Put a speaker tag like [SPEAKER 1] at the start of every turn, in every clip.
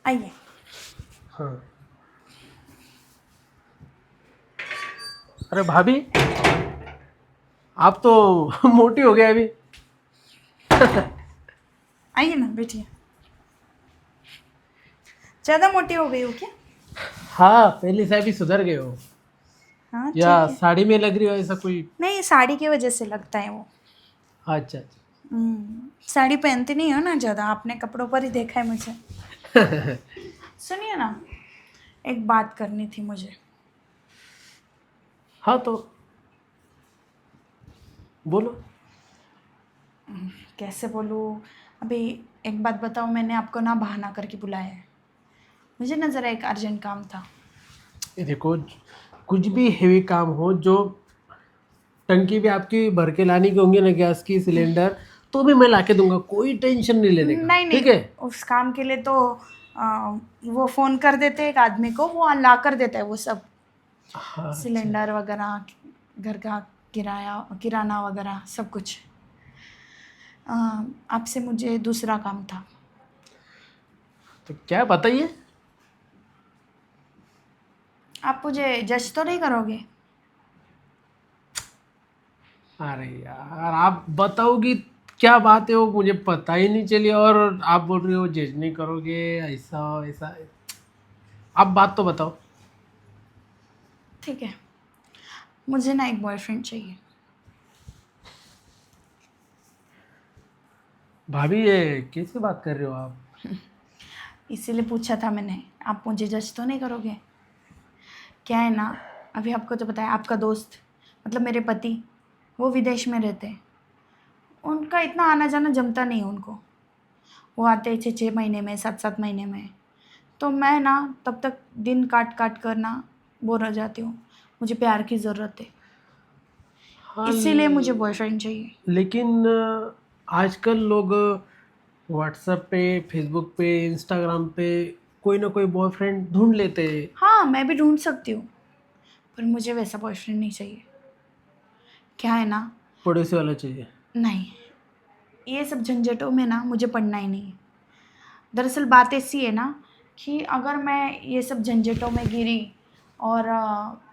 [SPEAKER 1] आइए।
[SPEAKER 2] हाँ। अरे भाभी, आप तो मोटी हो गए अभी।
[SPEAKER 1] आइए ना, बैठिए। ज़्यादा मोटी हो गई हो क्या?
[SPEAKER 2] हाँ, पहले से अभी सुधर गए हो
[SPEAKER 1] हाँ
[SPEAKER 2] या
[SPEAKER 1] ठीक है।
[SPEAKER 2] साड़ी में लग रही हो ऐसा कोई?
[SPEAKER 1] नहीं, साड़ी की वजह से लगता है वो।
[SPEAKER 2] अच्छा
[SPEAKER 1] साड़ी पहनती नहीं हो ना ज़्यादा, आपने कपड़ों पर ही देखा है मुझे।
[SPEAKER 2] अच्छा।
[SPEAKER 1] सुनिए ना, एक बात करनी थी मुझे।
[SPEAKER 2] हाँ तो बोलो।
[SPEAKER 1] कैसे बोलूँ? अभी एक बात बताओ, मैंने आपको ना बहाना करके बुलाया है। मुझे ना ज़रा एक अर्जेंट काम था।
[SPEAKER 2] ये देखो, कुछ भी हेवी काम हो, जो टंकी भी आपकी भर के लानी की होंगी ना, गैस की सिलेंडर, तो भी मैं ला के दूंगा, कोई टेंशन नहीं लेने का,
[SPEAKER 1] नहीं नहीं,
[SPEAKER 2] ठीक है?
[SPEAKER 1] उस काम के लिए तो वो फ़ोन कर देते एक आदमी को, वो ला कर देता है वो सब,
[SPEAKER 2] हाँ अच्छा।
[SPEAKER 1] सिलेंडर वगैरह, घर का किराया, किराना वगैरह सब कुछ। अ, आपसे मुझे दूसरा काम था।
[SPEAKER 2] तो क्या बताइए।
[SPEAKER 1] आप मुझे जज तो नहीं करोगे?
[SPEAKER 2] अरे यार, आप बताओगी क्या बात है, वो मुझे पता ही नहीं चली, और आप बोल रहे हो जज नहीं करोगे, ऐसा ऐसा। आप बात तो बताओ।
[SPEAKER 1] ठीक है, मुझे ना एक बॉयफ्रेंड चाहिए।
[SPEAKER 2] भाभी, ये कैसे बात कर रहे हो आप?
[SPEAKER 1] इसीलिए पूछा था मैंने, आप मुझे जज तो नहीं करोगे? क्या है ना, अभी आपको तो पता है, आपका दोस्त मतलब मेरे पति, वो विदेश में रहते हैं। उनका इतना आना जाना जमता नहीं है उनको। वो आते हैं 6-6 महीने में, 7-7 महीने में। तो मैं ना तब तक दिन काट काट कर ना बोर हो जाती हूँ। मुझे प्यार की ज़रूरत है,
[SPEAKER 2] हाँ
[SPEAKER 1] इसीलिए मुझे बॉयफ्रेंड चाहिए।
[SPEAKER 2] लेकिन आजकल लोग व्हाट्सएप पे, फेसबुक पे, इंस्टाग्राम पे कोई ना कोई बॉयफ्रेंड ढूंढ लेते हैं।
[SPEAKER 1] हाँ, मैं भी ढूंढ सकती हूँ, पर मुझे वैसा बॉयफ्रेंड नहीं चाहिए। क्या है ना,
[SPEAKER 2] पड़ोसी वाला चाहिए।
[SPEAKER 1] नहीं, ये सब झंझटों में ना मुझे पड़ना ही नहीं है। दरअसल बात ऐसी है ना कि अगर मैं ये सब झंझटों में गिरी और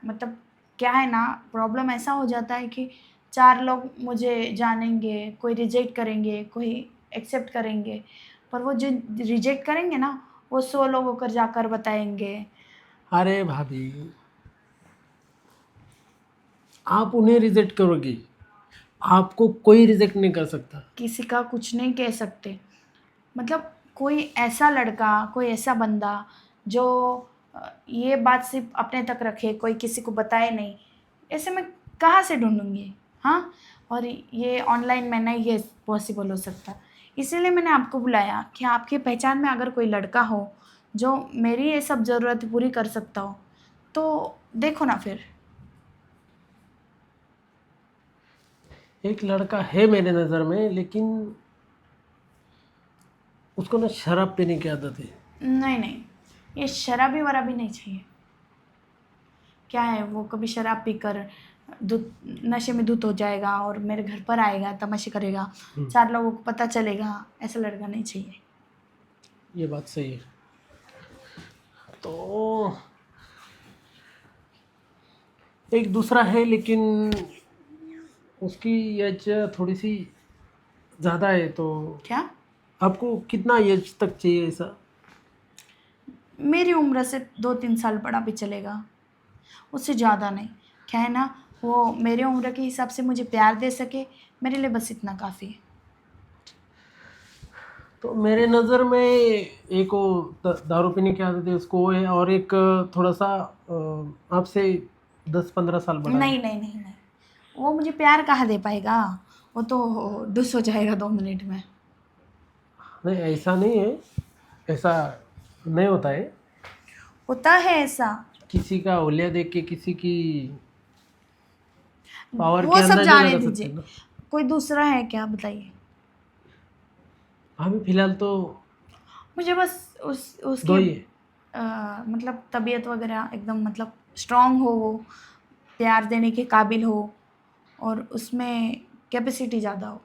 [SPEAKER 1] मतलब क्या है ना, प्रॉब्लम ऐसा हो जाता है कि 4 लोग मुझे जानेंगे, कोई रिजेक्ट करेंगे, कोई एक्सेप्ट करेंगे, पर वो जो रिजेक्ट करेंगे ना, वो 100 लोगों को जाकर बताएंगे।
[SPEAKER 2] अरे भाभी, आप उन्हें रिजेक्ट करोगी, आपको कोई रिजेक्ट नहीं कर सकता।
[SPEAKER 1] किसी का कुछ नहीं कह सकते, मतलब कोई ऐसा लड़का, कोई ऐसा बंदा जो ये बात सिर्फ अपने तक रखे, कोई किसी को बताए नहीं, ऐसे मैं कहाँ से ढूंढूंगी? हाँ, और ये ऑनलाइन में नहीं ये पॉसिबल हो सकता। इसीलिए मैंने आपको बुलाया कि आपकी पहचान में अगर कोई लड़का हो जो मेरी ये सब ज़रूरत पूरी कर सकता हो, तो देखो ना फिर।
[SPEAKER 2] एक लड़का है मेरे नज़र में, लेकिन उसको ना शराब पीने की आदत है।
[SPEAKER 1] नहीं नहीं, ये शराबी वराबी नहीं चाहिए। क्या है, वो कभी शराब पीकर धुत नशे में धुत हो जाएगा और मेरे घर पर आएगा, तमाशे करेगा, 4 लोगों को पता चलेगा, ऐसा लड़का नहीं चाहिए।
[SPEAKER 2] ये बात सही है। तो एक दूसरा है, लेकिन उसकी एज थोड़ी सी ज़्यादा है। तो
[SPEAKER 1] क्या?
[SPEAKER 2] आपको कितना एज तक चाहिए ऐसा?
[SPEAKER 1] मेरी उम्र से 2-3 साल बड़ा भी चलेगा, उससे ज़्यादा नहीं। क्या है ना, वो मेरे उम्र के हिसाब से मुझे प्यार दे सके, मेरे लिए बस इतना काफ़ी है।
[SPEAKER 2] तो मेरे नज़र में एक वो दारू पीने की आदत है उसको, वो है, और एक थोड़ा सा आपसे 10-15 साल बड़ा है।
[SPEAKER 1] नहीं नहीं नहीं नहीं, वो मुझे प्यार कहाँ दे पाएगा, वो तो डुस हो जाएगा 2 मिनट में।
[SPEAKER 2] नहीं, ऐसा नहीं है, ऐसा नहीं होता है।
[SPEAKER 1] होता है ऐसा।
[SPEAKER 2] किसी का ओलिया देख के किसी की पावर के
[SPEAKER 1] वो सब
[SPEAKER 2] अंदाजा
[SPEAKER 1] जाने
[SPEAKER 2] लगा सकते हैं
[SPEAKER 1] दीजिए,
[SPEAKER 2] ना।
[SPEAKER 1] कोई दूसरा है क्या, बताइए।
[SPEAKER 2] अभी फिलहाल तो
[SPEAKER 1] मुझे बस उसकी
[SPEAKER 2] दो ही है।
[SPEAKER 1] मतलब तबीयत वगैरह एकदम मतलब स्ट्रांग हो, वो प्यार देने के काबिल हो और उसमें कैपेसिटी ज़्यादा हो।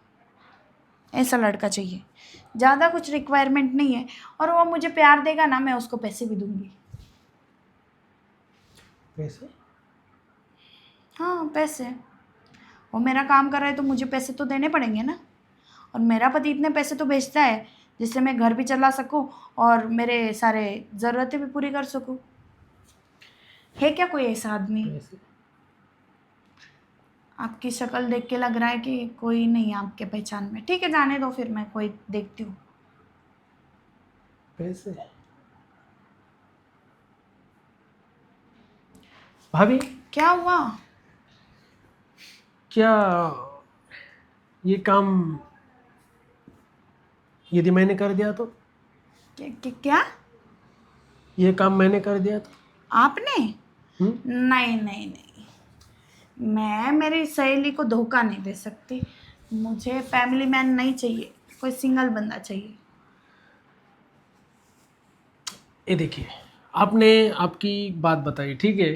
[SPEAKER 1] ऐसा लड़का चाहिए, ज़्यादा कुछ रिक्वायरमेंट नहीं है, और वो मुझे प्यार देगा ना, मैं उसको पैसे भी दूंगी।
[SPEAKER 2] पैसे?
[SPEAKER 1] हाँ पैसे, वो मेरा काम कर रहा है तो मुझे पैसे तो देने पड़ेंगे ना। और मेरा पति इतने पैसे तो भेजता है जिससे मैं घर भी चला सकूं और मेरे सारे ज़रूरतें भी पूरी कर सकूं। है क्या कोई ऐसा आदमी?
[SPEAKER 2] पैसे?
[SPEAKER 1] आपकी शक्ल देख के लग रहा है कि कोई नहीं है आपके पहचान में। ठीक है जाने दो, फिर मैं कोई देखती हूँ।
[SPEAKER 2] पैसे? भाभी,
[SPEAKER 1] क्या हुआ?
[SPEAKER 2] क्या ये काम यदि मैंने कर दिया तो?
[SPEAKER 1] क्या?
[SPEAKER 2] ये काम मैंने कर दिया तो?
[SPEAKER 1] आपने? नहीं नहीं नहीं, मैं मेरी सहेली को धोखा नहीं दे सकती। मुझे फैमिली मैन नहीं चाहिए, कोई सिंगल बंदा चाहिए।
[SPEAKER 2] ये देखिए, आपने आपकी बात बताई, ठीक है।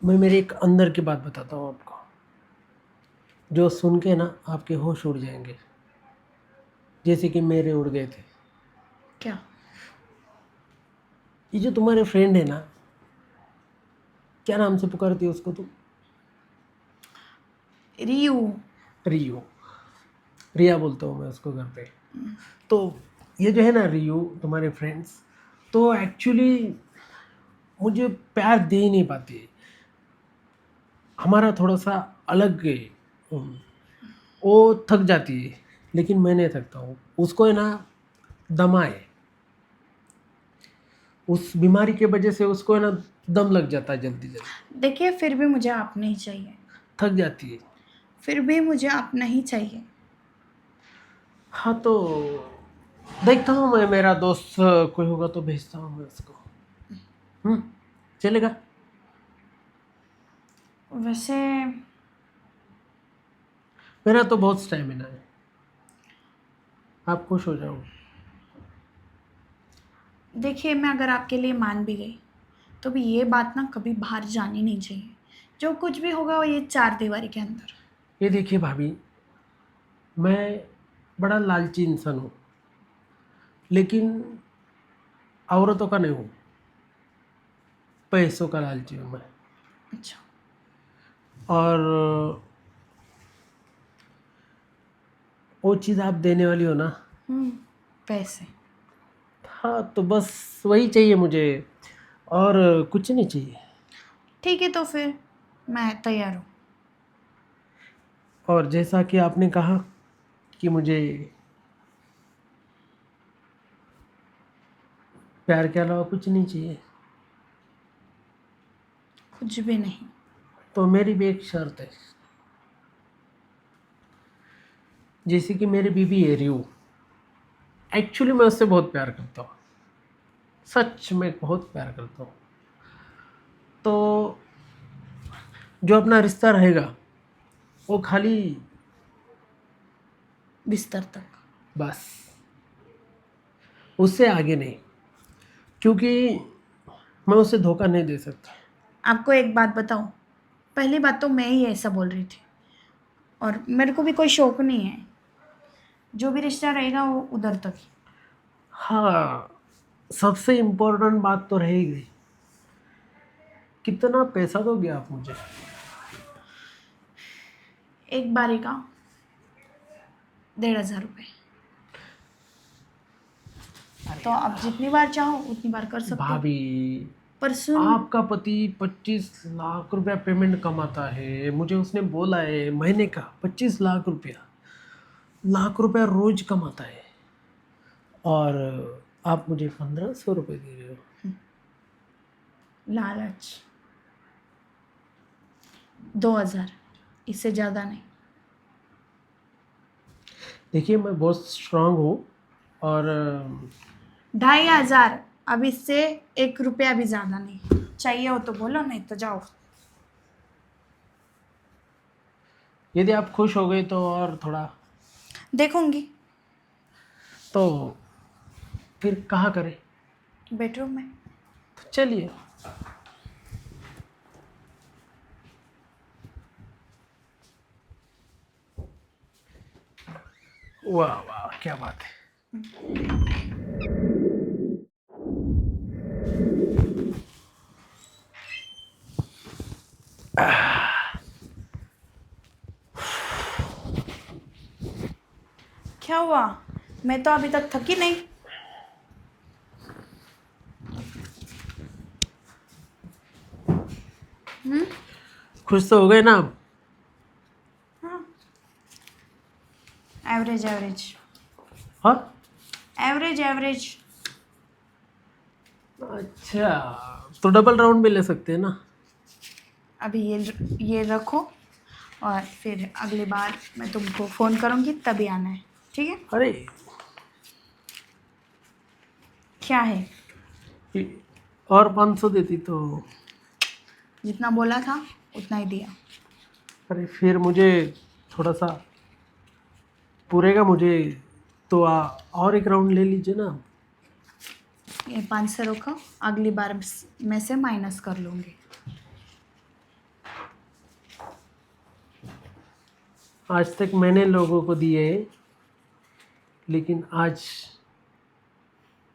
[SPEAKER 2] मैं मेरे एक अंदर की बात बताता हूँ आपको, जो सुन के ना आपके होश उड़ जाएंगे, जैसे कि मेरे उड़ गए थे।
[SPEAKER 1] क्या?
[SPEAKER 2] ये जो तुम्हारे फ्रेंड है ना, क्या नाम से पुकारती है उसको तुम?
[SPEAKER 1] रियू।
[SPEAKER 2] रियो। रिया बोलता हूँ मैं उसको घर पे। तो ये जो है ना रियो, तुम्हारे फ्रेंड्स, तो एक्चुअली मुझे प्यार दे ही नहीं पाती। हमारा थोड़ा सा अलग है। वो थक जाती है, लेकिन मैं नहीं थकता हूँ। उसको है ना दमा है, उस बीमारी के वजह से उसको है ना दम लग जाता है जल्दी जल्दी।
[SPEAKER 1] देखिए फिर भी मुझे आप नहीं चाहिए,
[SPEAKER 2] थक जाती है।
[SPEAKER 1] फिर भी मुझे आप नहीं चाहिए।
[SPEAKER 2] हाँ तो देखता हूँ मैं, मेरा दोस्त कोई होगा तो भेजता हूँ मैं उसको। चलेगा?
[SPEAKER 1] वैसे
[SPEAKER 2] मेरा तो बहुत स्टैमिना है, आप खुश हो जाओ।
[SPEAKER 1] देखिए, मैं अगर आपके लिए मान भी गई तो भी ये बात ना कभी बाहर जानी नहीं चाहिए। जो कुछ भी होगा वो ये चार दीवारी के अंदर।
[SPEAKER 2] ये देखिए भाभी, मैं बड़ा लालची इंसान हूँ, लेकिन औरतों का नहीं हूँ, पैसों का लालची हूँ मैं।
[SPEAKER 1] अच्छा।
[SPEAKER 2] और वो चीज़ आप देने वाली हो ना,
[SPEAKER 1] पैसे।
[SPEAKER 2] हाँ तो बस वही चाहिए मुझे, और कुछ नहीं चाहिए।
[SPEAKER 1] ठीक है तो फिर मैं तैयार हूँ।
[SPEAKER 2] और जैसा कि आपने कहा कि मुझे प्यार के अलावा कुछ नहीं चाहिए,
[SPEAKER 1] कुछ भी नहीं।
[SPEAKER 2] तो मेरी भी एक शर्त है। जैसे कि मेरी बीबी है रियू, एक्चुअली मैं उससे बहुत प्यार करता हूँ, सच में बहुत प्यार करता हूँ। तो जो अपना रिश्ता रहेगा वो खाली
[SPEAKER 1] बिस्तर तक।
[SPEAKER 2] बस, उससे आगे नहीं, क्योंकि मैं उसे धोखा नहीं दे सकता।
[SPEAKER 1] आपको एक बात बताऊं, पहली बात तो मैं ही ऐसा बोल रही थी, और मेरे को भी कोई शौक नहीं है। जो भी रिश्ता रहेगा वो उधर तक ही।
[SPEAKER 2] हाँ, सबसे इम्पोर्टेंट बात तो रहेगी, कितना पैसा दोगे आप मुझे?
[SPEAKER 1] एक बारी का 1,500 रुपये। तो आप जितनी बार चाहो उतनी बार कर सकते हो।
[SPEAKER 2] भाभी,
[SPEAKER 1] पर सुन,
[SPEAKER 2] आपका पति 25 लाख रुपया पेमेंट कमाता है, मुझे उसने बोला है महीने का 25 लाख रुपया, लाख रुपया रोज कमाता है, और आप मुझे 1500 रुपये दे रहे हो।
[SPEAKER 1] लालच। 2,000, इससे ज़्यादा नहीं।
[SPEAKER 2] देखिए मैं बहुत स्ट्रांग हूँ, और
[SPEAKER 1] 2,500, अब इससे 1 रुपया भी ज़्यादा नहीं। चाहिए हो तो बोलो, नहीं तो जाओ।
[SPEAKER 2] यदि आप खुश हो गए तो और थोड़ा,
[SPEAKER 1] देखूंगी।
[SPEAKER 2] तो फिर कहाँ करें?
[SPEAKER 1] बेडरूम में।
[SPEAKER 2] तो चलिए। वाह वाह, क्या बात है।
[SPEAKER 1] क्या हुआ? मैं तो अभी तक थकी नहीं।
[SPEAKER 2] खुश तो हो गए ना आप?
[SPEAKER 1] हाँ, एवरेज एवरेज
[SPEAKER 2] हाँ,
[SPEAKER 1] एवरेज एवरेज।
[SPEAKER 2] अच्छा, तो डबल राउंड भी ले सकते हैं ना।
[SPEAKER 1] अभी ये रखो, और फिर अगली बार मैं तुमको फ़ोन करूँगी तभी आना है, ठीक है?
[SPEAKER 2] अरे,
[SPEAKER 1] क्या है?
[SPEAKER 2] ये- और 500 देती तो।
[SPEAKER 1] जितना बोला था उतना ही दिया।
[SPEAKER 2] अरे फिर मुझे थोड़ा सा पूरेगा मुझे, तो और एक राउंड ले लीजिए ना।
[SPEAKER 1] ये 500 रखो, अगली बार मैं से माइनस कर लूँगी।
[SPEAKER 2] आज तक मैंने लोगों को दिए, लेकिन आज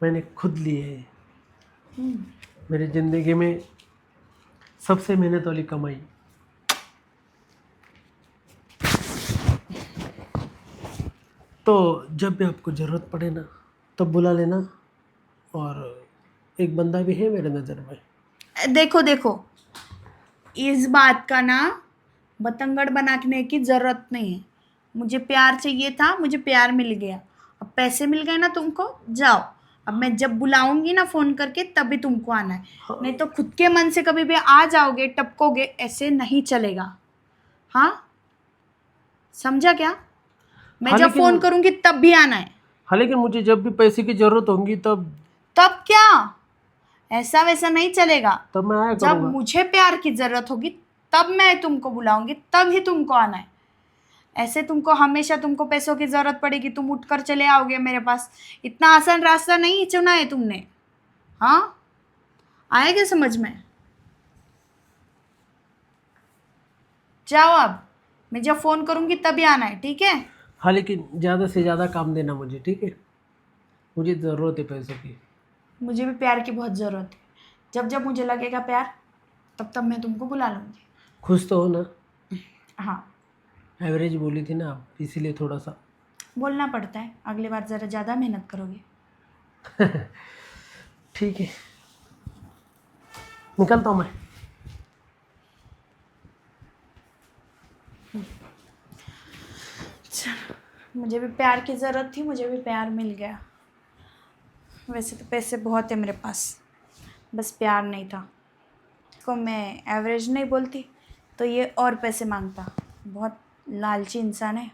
[SPEAKER 2] मैंने खुद लिए। मेरी ज़िंदगी में सबसे मेहनत वाली कमाई। तो जब भी आपको ज़रूरत पड़े ना, तब बुला लेना। और एक बंदा भी है मेरे नज़र में।
[SPEAKER 1] देखो देखो, इस बात का ना बतंगड़ बनाने की ज़रूरत नहीं है। मुझे प्यार चाहिए था, मुझे प्यार मिल गया। अब पैसे मिल गए ना तुमको, जाओ। अब मैं जब बुलाऊंगी ना फ़ोन करके तभी तुमको आना है। नहीं तो खुद के मन से कभी भी आ जाओगे, टपकोगे, ऐसे नहीं चलेगा। हाँ, समझा क्या? मैं
[SPEAKER 2] हाँ
[SPEAKER 1] जब फ़ोन
[SPEAKER 2] लेकिन
[SPEAKER 1] करूंगी तब भी आना है।
[SPEAKER 2] हाँ लेकिन मुझे जब भी पैसे की ज़रूरत होगी तब
[SPEAKER 1] तब क्या? ऐसा वैसा नहीं चलेगा।
[SPEAKER 2] तब मैं आया
[SPEAKER 1] जब
[SPEAKER 2] करूँगा।
[SPEAKER 1] मुझे प्यार की ज़रूरत होगी तब मैं तुमको बुलाऊंगी, तब ही तुमको आना है। ऐसे तुमको हमेशा तुमको पैसों की ज़रूरत पड़ेगी, तुम उठकर चले आओगे मेरे पास। इतना आसान रास्ता नहीं चुना है तुमने। हाँ, आएगा समझ में? जाओ अब। मैं जब फ़ोन करूंगी तभी आना है, ठीक है?
[SPEAKER 2] हाँ लेकिन ज़्यादा से ज़्यादा काम देना मुझे, ठीक है? मुझे ज़रूरत है पैसों की।
[SPEAKER 1] मुझे भी प्यार की बहुत ज़रूरत है। जब जब मुझे लगेगा प्यार, तब तब मैं तुमको बुला लूँगी।
[SPEAKER 2] खुश तो हो ना?
[SPEAKER 1] हाँ,
[SPEAKER 2] एवरेज बोली थी ना आप, इसीलिए थोड़ा सा।
[SPEAKER 1] बोलना पड़ता है। अगली बार ज़रा ज़्यादा मेहनत करोगे।
[SPEAKER 2] ठीक है, निकलता हूँ मैं।
[SPEAKER 1] मुझे भी प्यार की ज़रूरत थी, मुझे भी प्यार मिल गया। वैसे तो पैसे बहुत है मेरे पास, बस प्यार नहीं था। को मैं एवरेज नहीं बोलती तो ये और पैसे मांगता। बहुत लालची इंसान है।